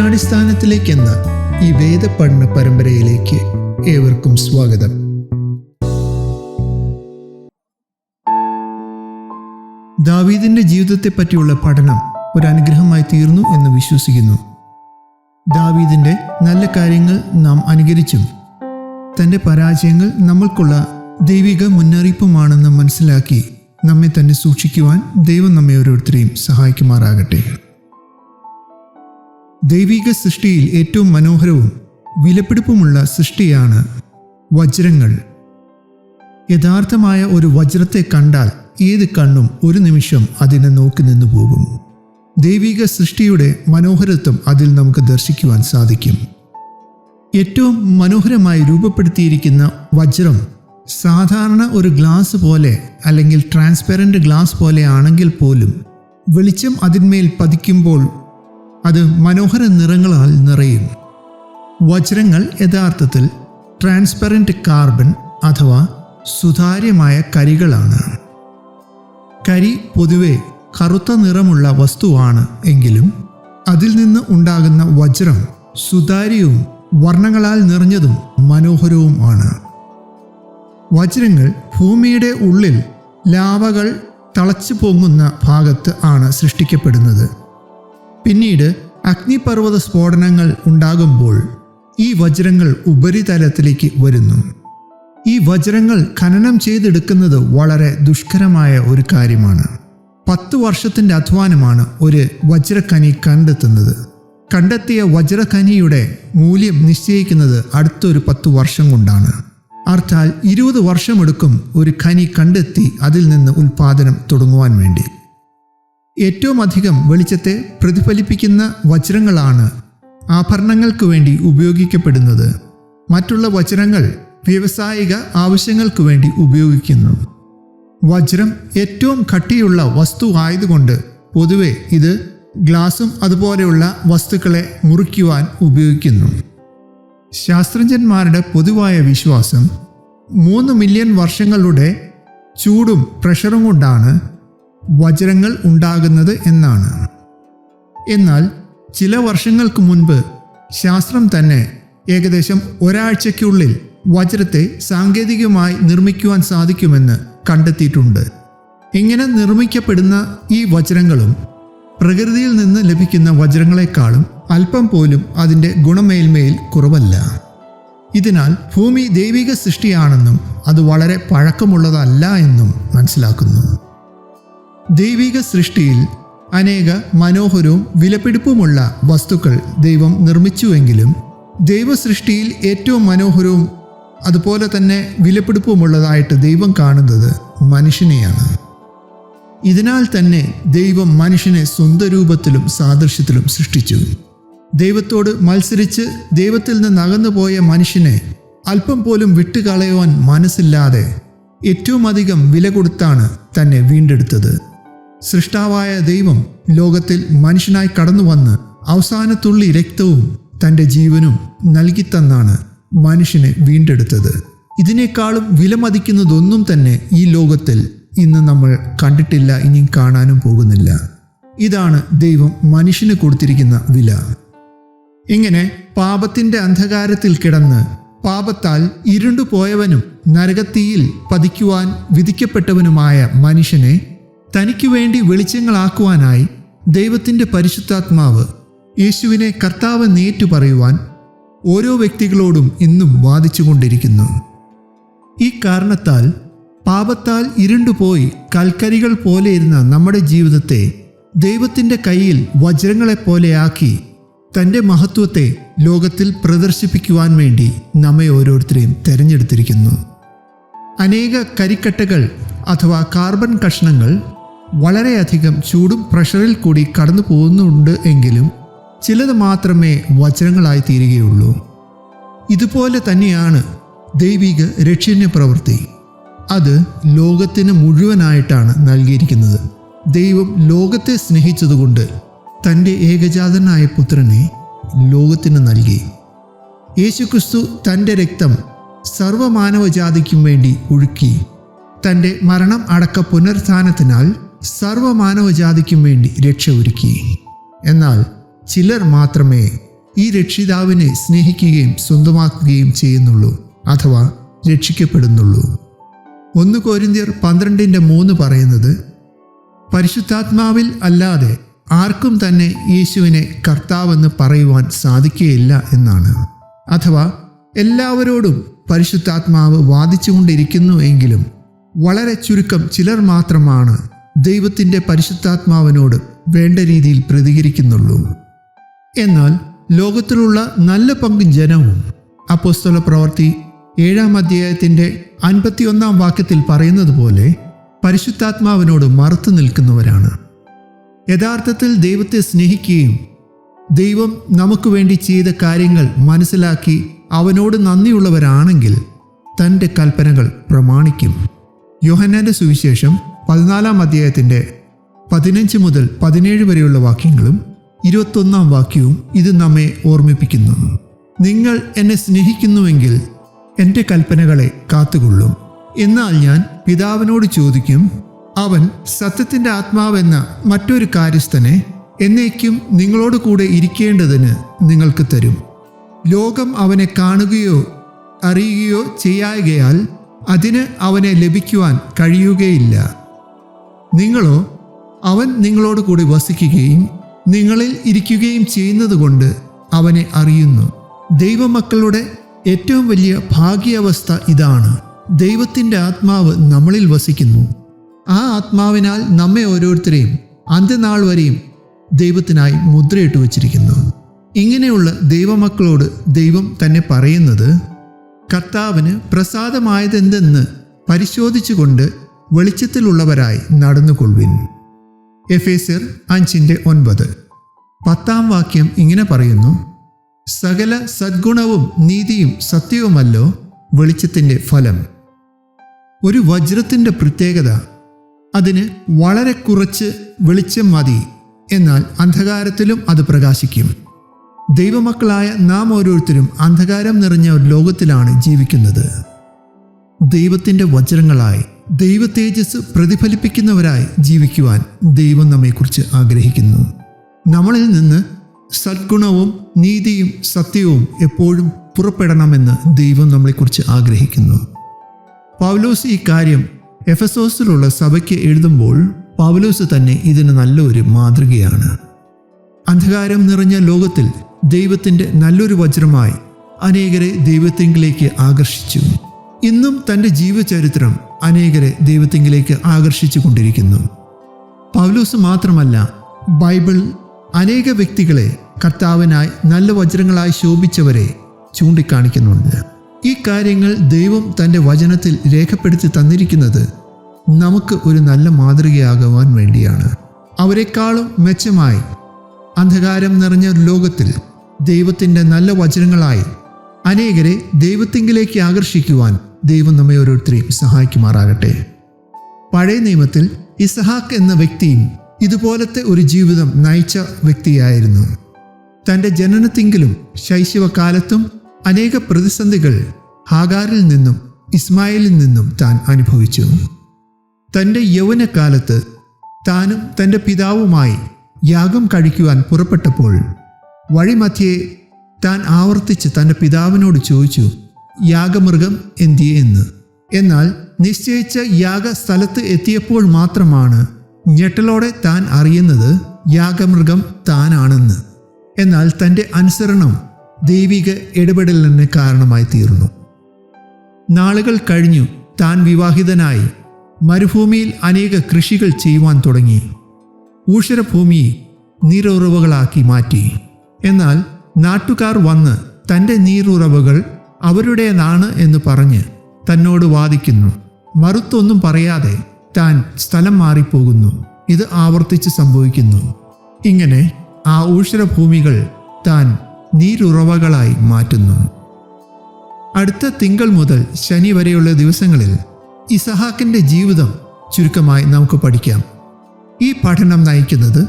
വചനാടിസ്ഥാനത്തിലേക്കെന്ന ഈ വേദപഠന പരമ്പരയിലേക്ക് ഏവർക്കും സ്വാഗതം. ദാവീദിന്റെ ജീവിതത്തെ പറ്റിയുള്ള പഠനം ഒരു അനുഗ്രഹമായി തീർന്നു എന്ന് വിശ്വസിക്കുന്നു. ദാവീദിന്റെ നല്ല കാര്യങ്ങൾ നാം അനുകരിച്ചും തൻ്റെ പരാജയങ്ങൾ നമ്മൾക്കുള്ള ദൈവിക മുന്നറിയിപ്പുമാണെന്ന് മനസ്സിലാക്കി നമ്മെ തന്നെ സൂക്ഷിക്കുവാൻ ദൈവം നമ്മെ ഓരോരുത്തരെയും സഹായിക്കുമാറാകട്ടെ. ദൈവിക സൃഷ്ടിയിൽ ഏറ്റവും മനോഹരവും വിലപിടിപ്പുമുള്ള സൃഷ്ടിയാണ് വജ്രങ്ങൾ. യഥാർത്ഥമായ ഒരു വജ്രത്തെ കണ്ടാൽ ഏത് കണ്ണും ഒരു നിമിഷം അതിനെ നോക്കി നിന്നു പോകും. ദൈവിക സൃഷ്ടിയുടെ മനോഹരത്വം അതിൽ നമുക്ക് ദർശിക്കുവാൻ സാധിക്കും. ഏറ്റവും മനോഹരമായി രൂപപ്പെടുത്തിയിരിക്കുന്ന വജ്രം സാധാരണ ഒരു ഗ്ലാസ് പോലെ അല്ലെങ്കിൽ ട്രാൻസ്പെറൻറ്റ് ഗ്ലാസ് പോലെ ആണെങ്കിൽ പോലും വെളിച്ചം അതിന്മേൽ പതിക്കുമ്പോൾ അത് മനോഹര നിറങ്ങളാൽ നിറയും. വജ്രങ്ങൾ യഥാർത്ഥത്തിൽ ട്രാൻസ്പെറൻറ്റ് കാർബൺ അഥവാ സുതാര്യമായ കരികളാണ്. കരി പൊതുവെ കറുത്ത നിറമുള്ള വസ്തുവാണ് എങ്കിലും അതിൽ നിന്ന് ഉണ്ടാകുന്ന വജ്രം സുതാര്യവും വർണ്ണങ്ങളാൽ നിറഞ്ഞതും മനോഹരവും ആണ്. വജ്രങ്ങൾ ഭൂമിയുടെ ഉള്ളിൽ ലാവകൾ തളച്ചു പൊങ്ങുന്ന ഭാഗത്ത് ആണ് സൃഷ്ടിക്കപ്പെടുന്നത്. പിന്നീട് അഗ്നിപർവ്വത സ്ഫോടനങ്ങൾ ഉണ്ടാകുമ്പോൾ ഈ വജ്രങ്ങൾ ഉപരിതലത്തിലേക്ക് വരുന്നു. ഈ വജ്രങ്ങൾ ഖനനം ചെയ്തെടുക്കുന്നത് വളരെ ദുഷ്കരമായ ഒരു കാര്യമാണ്. 10 വർഷത്തിൻ്റെ അധ്വാനമാണ് ഒരു വജ്രഖനി കണ്ടെത്തുന്നത്. കണ്ടെത്തിയ വജ്രഖനിയുടെ മൂല്യം നിശ്ചയിക്കുന്നത് അടുത്തൊരു 10 വർഷം കൊണ്ടാണ്. അർത്ഥാൽ 20 വർഷമെടുക്കും ഒരു ഖനി കണ്ടെത്തി അതിൽ നിന്ന് ഉൽപ്പാദനം തുടങ്ങുവാൻ വേണ്ടി. ഏറ്റവും അധികം വെളിച്ചത്തെ പ്രതിഫലിപ്പിക്കുന്ന വജ്രങ്ങളാണ് ആഭരണങ്ങൾക്ക് വേണ്ടി ഉപയോഗിക്കപ്പെടുന്നത്. മറ്റുള്ള വജ്രങ്ങൾ വ്യാവസായിക ആവശ്യങ്ങൾക്ക് വേണ്ടി ഉപയോഗിക്കുന്നു. വജ്രം ഏറ്റവും കട്ടിയുള്ള വസ്തു ആയതുകൊണ്ട് പൊതുവെ ഇത് ഗ്ലാസും അതുപോലെയുള്ള വസ്തുക്കളെ മുറിക്കുവാൻ ഉപയോഗിക്കുന്നു. ശാസ്ത്രജ്ഞന്മാരുടെ പൊതുവായ വിശ്വാസം 3 മില്യൺ വർഷങ്ങളുടെ ചൂടും പ്രഷറും കൊണ്ടാണ് വജ്രങ്ങൾ ഉണ്ടാകുന്നത് എന്നാണ്. എന്നാൽ ചില വർഷങ്ങൾക്ക് മുൻപ് ശാസ്ത്രം തന്നെ ഏകദേശം ഒരാഴ്ചയ്ക്കുള്ളിൽ വജ്രത്തെ സാങ്കേതികമായി നിർമ്മിക്കുവാൻ സാധിക്കുമെന്ന് കണ്ടെത്തിയിട്ടുണ്ട്. ഇങ്ങനെ നിർമ്മിക്കപ്പെടുന്ന ഈ വജ്രങ്ങളും പ്രകൃതിയിൽ നിന്ന് ലഭിക്കുന്ന വജ്രങ്ങളെക്കാളും അല്പം പോലും അതിൻ്റെ ഗുണമേന്മയിൽ കുറവല്ല. ഇതിനാൽ ഭൂമി ദൈവിക സൃഷ്ടിയാണെന്നും അത് വളരെ പഴക്കമുള്ളതല്ല എന്നും മനസ്സിലാക്കുന്നു. ദൈവിക സൃഷ്ടിയിൽ അനേക മനോഹരവും വിലപിടിപ്പുമുള്ള വസ്തുക്കൾ ദൈവം നിർമ്മിച്ചുവെങ്കിലും ദൈവസൃഷ്ടിയിൽ ഏറ്റവും മനോഹരവും അതുപോലെ തന്നെ വിലപിടിപ്പുമുള്ളതായിട്ട് ദൈവം കാണുന്നത് മനുഷ്യനെയാണ്. ഇതിനാൽ തന്നെ ദൈവം മനുഷ്യനെ സ്വന്തം രൂപത്തിലും സാദൃശ്യത്തിലും സൃഷ്ടിച്ചു. ദൈവത്തോട് മത്സരിച്ച് ദൈവത്തിൽ നിന്ന് അകന്നുപോയ മനുഷ്യനെ അല്പം പോലും വിട്ടുകളയുവാൻ മനസ്സില്ലാതെ ഏറ്റവും അധികം വില കൊടുത്താണ് തന്നെ വീണ്ടെടുത്തത്. സൃഷ്ടാവായ ദൈവം ലോകത്തിൽ മനുഷ്യനായി കടന്നു വന്ന് അവസാനത്തുള്ളി രക്തവും തൻ്റെ ജീവനും നൽകിത്തന്നാണ് മനുഷ്യനെ വീണ്ടെടുത്തത്. ഇതിനേക്കാളും വിലമതിക്കുന്നതൊന്നും തന്നെ ഈ ലോകത്തിൽ ഇന്ന് നമ്മൾ കണ്ടിട്ടില്ല, ഇനിയും കാണാനും പോകുന്നില്ല. ഇതാണ് ദൈവം മനുഷ്യന് കൊടുത്തിരിക്കുന്ന വില. ഇങ്ങനെ പാപത്തിൻ്റെ അന്ധകാരത്തിൽ കിടന്ന് പാപത്താൽ ഇരുണ്ടുപോയവനും നരകത്തീയിൽ പതിക്കുവാൻ വിധിക്കപ്പെട്ടവനുമായ മനുഷ്യനെ തനിക്ക് വേണ്ടി വെളിച്ചങ്ങളാക്കുവാനായി ദൈവത്തിൻ്റെ പരിശുദ്ധാത്മാവ് യേശുവിനെ കർത്താവ് നേറ്റു പറയുവാൻ ഓരോ വ്യക്തികളോടും ഇന്നും വാദിച്ചുകൊണ്ടിരിക്കുന്നു. ഈ കാരണത്താൽ പാപത്താൽ ഇരുണ്ടുപോയി കൽക്കരികൾ പോലെ ഇരുന്ന നമ്മുടെ ജീവിതത്തെ ദൈവത്തിൻ്റെ കയ്യിൽ വജ്രങ്ങളെപ്പോലെയാക്കി തൻ്റെ മഹത്വത്തെ ലോകത്തിൽ പ്രദർശിപ്പിക്കുവാൻ വേണ്ടി നമ്മെ ഓരോരുത്തരെയും തിരഞ്ഞെടുത്തിരിക്കുന്നു. അനേക കരിക്കട്ടകൾ അഥവാ കാർബൺ കഷ്ണങ്ങൾ വളരെയധികം ചൂടും പ്രഷറിൽ കൂടി കടന്നു പോകുന്നുണ്ട് എങ്കിലും ചിലത് മാത്രമേ വജ്രങ്ങളായി തീരുകയുള്ളൂ. ഇതുപോലെ തന്നെയാണ് ദൈവിക രക്ഷണ്യ പ്രവൃത്തി. അത് ലോകത്തിന് മുഴുവനായിട്ടാണ് നൽകിയിരിക്കുന്നത്. ദൈവം ലോകത്തെ സ്നേഹിച്ചതുകൊണ്ട് തൻ്റെ ഏകജാതനായ പുത്രനെ ലോകത്തിന് നൽകി. യേശുക്രിസ്തു തൻ്റെ രക്തം സർവ്വമാനവജാതിക്കും വേണ്ടി ഒഴുക്കി. തൻ്റെ മരണം അടക്ക പുനരുത്ഥാനത്തിനാൽ സർവ്വമാനവജാതിക്കും വേണ്ടി രക്ഷ ഒരുക്കി. എന്നാൽ ചിലർ മാത്രമേ ഈ രക്ഷിതാവിനെ സ്നേഹിക്കുകയും സ്വന്തമാക്കുകയും ചെയ്യുന്നുള്ളൂ, അഥവാ രക്ഷിക്കപ്പെടുന്നുള്ളൂ. 1 കൊരിന്ത്യർ 12:3 പറയുന്നത്, പരിശുദ്ധാത്മാവിൽ അല്ലാതെ ആർക്കും തന്നെ യേശുവിനെ കർത്താവെന്ന് പറയുവാൻ സാധിക്കുകയില്ല എന്നാണ്. അഥവാ എല്ലാവരോടും പരിശുദ്ധാത്മാവ് വാദിച്ചുകൊണ്ടിരിക്കുന്നു എങ്കിലും വളരെ ചുരുക്കം ചിലർ മാത്രമാണ് ദൈവത്തിൻ്റെ പരിശുദ്ധാത്മാവിനോട് വേണ്ട രീതിയിൽ പ്രതികരിക്കുന്നുള്ളൂ. എന്നാൽ ലോകത്തിലുള്ള നല്ല പങ്ക് ജനവും അപ്പോസ്തല പ്രവൃത്തി 7-ാം അധ്യായത്തിൻ്റെ 51-ാം വാക്യത്തിൽ പറയുന്നത് പോലെ പരിശുദ്ധാത്മാവിനോട് മറുത്തു നിൽക്കുന്നവരാണ്. യഥാർത്ഥത്തിൽ ദൈവത്തെ സ്നേഹിക്കുകയും ദൈവം നമുക്ക് വേണ്ടി ചെയ്ത കാര്യങ്ങൾ മനസ്സിലാക്കി അവനോട് നന്ദിയുള്ളവരാണെങ്കിൽ തൻ്റെ കൽപ്പനകൾ പ്രമാണിക്കും. യോഹന്നാൻ്റെ സുവിശേഷം 14-ാം അധ്യായത്തിൻ്റെ 15 മുതൽ 17 വരെയുള്ള വാക്യങ്ങളും 21-ാം വാക്യവും ഇത് നമ്മെ ഓർമ്മിപ്പിക്കുന്നു. നിങ്ങൾ എന്നെ സ്നേഹിക്കുന്നുവെങ്കിൽ എൻ്റെ കൽപ്പനകളെ കാത്തുകൊള്ളും. എന്നാൽ ഞാൻ പിതാവിനോട് ചോദിക്കും, അവൻ സത്യത്തിൻ്റെ ആത്മാവെന്ന മറ്റൊരു കാര്യസ്ഥനെ എന്നേക്കും നിങ്ങളോട് കൂടെ ഇരിക്കേണ്ടതിന് നിങ്ങൾക്ക് തരും. ലോകം അവനെ കാണുകയോ അറിയുകയോ ചെയ്യായകയാൽ അതിന് അവനെ ലഭിക്കുവാൻ കഴിയുകയില്ല. നിങ്ങളോ അവൻ നിങ്ങളോട് കൂടി വസിക്കുകയും നിങ്ങളിൽ ഇരിക്കുകയും ചെയ്യുന്നത് കൊണ്ട് അവനെ അറിയുന്നു. ദൈവമക്കളുടെ ഏറ്റവും വലിയ ഭാഗ്യാവസ്ഥ ഇതാണ്. ദൈവത്തിൻ്റെ ആത്മാവ് നമ്മളിൽ വസിക്കുന്നു. ആ ആത്മാവിനാൽ നമ്മെ ഓരോരുത്തരെയും അന്ത്യനാൾ വരെയും ദൈവത്തിനായി മുദ്രയിട്ട് വച്ചിരിക്കുന്നു. ഇങ്ങനെയുള്ള ദൈവമക്കളോട് ദൈവം തന്നെ പറയുന്നത്, കർത്താവിന് പ്രസാദമായതെന്തെന്ന് പരിശോധിച്ചുകൊണ്ട് വെളിച്ചത്തിലുള്ളവരായി നടന്നുകൊള്ളുവിൻ. എഫേസ്യർ 5:9. 10-ാം വാക്യം ഇങ്ങനെ പറയുന്നു, സകല സദ്ഗുണവും നീതിയും സത്യവുമല്ലോ വെളിച്ചത്തിൻ്റെ ഫലം. ഒരു വജ്രത്തിൻ്റെ പ്രത്യേകത, അതിന് വളരെ കുറച്ച് വെളിച്ചം മതി, എന്നാൽ അന്ധകാരത്തിലും അത് പ്രകാശിക്കും. ദൈവമക്കളായ നാം ഓരോരുത്തരും അന്ധകാരം നിറഞ്ഞ ഒരു ലോകത്തിലാണ് ജീവിക്കുന്നത്. ദൈവത്തിൻ്റെ വജ്രങ്ങളായി ദൈവ തേജസ് പ്രതിഫലിപ്പിക്കുന്നവരായി ജീവിക്കുവാൻ ദൈവം നമ്മെക്കുറിച്ച് ആഗ്രഹിക്കുന്നു. നമ്മളിൽ നിന്ന് സദ്ഗുണവും നീതിയും സത്യവും എപ്പോഴും പുറപ്പെടണമെന്ന് ദൈവം നമ്മളെക്കുറിച്ച് ആഗ്രഹിക്കുന്നു. പൗലോസ് ഈ കാര്യം എഫെസോസിലുള്ള സഭയ്ക്ക് എഴുതുമ്പോൾ പൗലോസ് തന്നെ ഇതിന് നല്ലൊരു മാതൃകയാണ്. അന്ധകാരം നിറഞ്ഞ ലോകത്തിൽ ദൈവത്തിൻ്റെ നല്ലൊരു വജ്രമായി അനേകരെ ദൈവത്തിങ്കിലേക്ക് ആകർഷിച്ചു. ഇന്നും തൻ്റെ ജീവചരിത്രം അനേകരെ ദൈവത്തിങ്കിലേക്ക് ആകർഷിച്ചു കൊണ്ടിരിക്കുന്നു. പൗലോസ് മാത്രമല്ല, ബൈബിൾ അനേക വ്യക്തികളെ കർത്താവിനായി നല്ല വജ്രങ്ങളായി ശോഭിച്ചവരെ ചൂണ്ടിക്കാണിക്കുന്നുണ്ട്. ഈ കാര്യങ്ങൾ ദൈവം തൻ്റെ വചനത്തിൽ രേഖപ്പെടുത്തി തന്നിരിക്കുന്നത് നമുക്ക് ഒരു നല്ല മാതൃകയാകുവാൻ വേണ്ടിയാണ്. അവരെക്കാളും മെച്ചമായി അന്ധകാരം നിറഞ്ഞ ലോകത്തിൽ ദൈവത്തിൻ്റെ നല്ല വചനങ്ങളായി അനേകരെ ദൈവത്തിങ്കിലേക്ക് ആകർഷിക്കുവാൻ ദൈവം നമ്മെ ഓരോരുത്തരെയും സഹായിക്കുമാറാകട്ടെ. പഴയ നിയമത്തിൽ ഇസഹാക്ക് എന്ന വ്യക്തിയും ഇതുപോലത്തെ ഒരു ജീവിതം നയിച്ച വ്യക്തിയായിരുന്നു. തൻ്റെ ജനനത്തിങ്കിലും ശൈശവകാലത്തും അനേക പ്രതിസന്ധികൾ ഹാഗാരിൽ നിന്നും ഇസ്മായിലിൽ നിന്നും താൻ അനുഭവിച്ചു. തൻ്റെ യൗവനകാലത്ത് താനും തൻ്റെ പിതാവുമായി യാഗം കഴിക്കുവാൻ പുറപ്പെട്ടപ്പോൾ വഴിമധ്യേ താൻ ആവർത്തിച്ച് തൻ്റെ പിതാവിനോട് ചോദിച്ചു, യാഗമൃഗം എന്തിയെ എന്ന്. എന്നാൽ നിശ്ചയിച്ച യാഗസ്ഥലത്ത് എത്തിയപ്പോൾ മാത്രമാണ് ഞെട്ടലോടെ താൻ അറിയുന്നത് യാഗമൃഗം താനാണെന്ന്. എന്നാൽ തൻ്റെ അനുസരണം ദൈവിക ഇടപെടലിന് കാരണമായി തീർന്നു. നാളുകൾ കഴിഞ്ഞു താൻ വിവാഹിതനായി മരുഭൂമിയിൽ അനേക കൃഷികൾ ചെയ്യുവാൻ തുടങ്ങി. ഊഷരഭൂമിയെ നീരുറവുകളാക്കി മാറ്റി. എന്നാൽ നാട്ടുകാർ വന്ന് തൻ്റെ നീരുറവുകൾ അവരുടേതാണ് എന്ന് പറഞ്ഞ് തന്നോട് വാദിക്കുന്നു. മറുത്തൊന്നും പറയാതെ താൻ സ്ഥലം മാറിപ്പോകുന്നു. ഇത് ആവർത്തിച്ച് സംഭവിക്കുന്നു. ഇങ്ങനെ ആ ഊഷരഭൂമികൾ താൻ നീരുറവകളായി മാറ്റുന്നു. അടുത്ത തിങ്കൾ മുതൽ ശനി വരെയുള്ള ദിവസങ്ങളിൽ ഇസഹാക്കിൻ്റെ ജീവിതം ചുരുക്കമായി നമുക്ക് പഠിക്കാം. ഈ പഠനം നയിക്കുന്നത്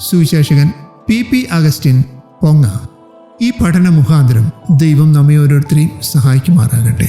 സുവിശേഷകൻ PP അഗസ്റ്റിൻ പൊങ്ങ. ഈ പഠന മുഖാന്തരം ദൈവം നമ്മെ ഓരോരുത്തരെയും സഹായിക്കുമാറാകട്ടെ.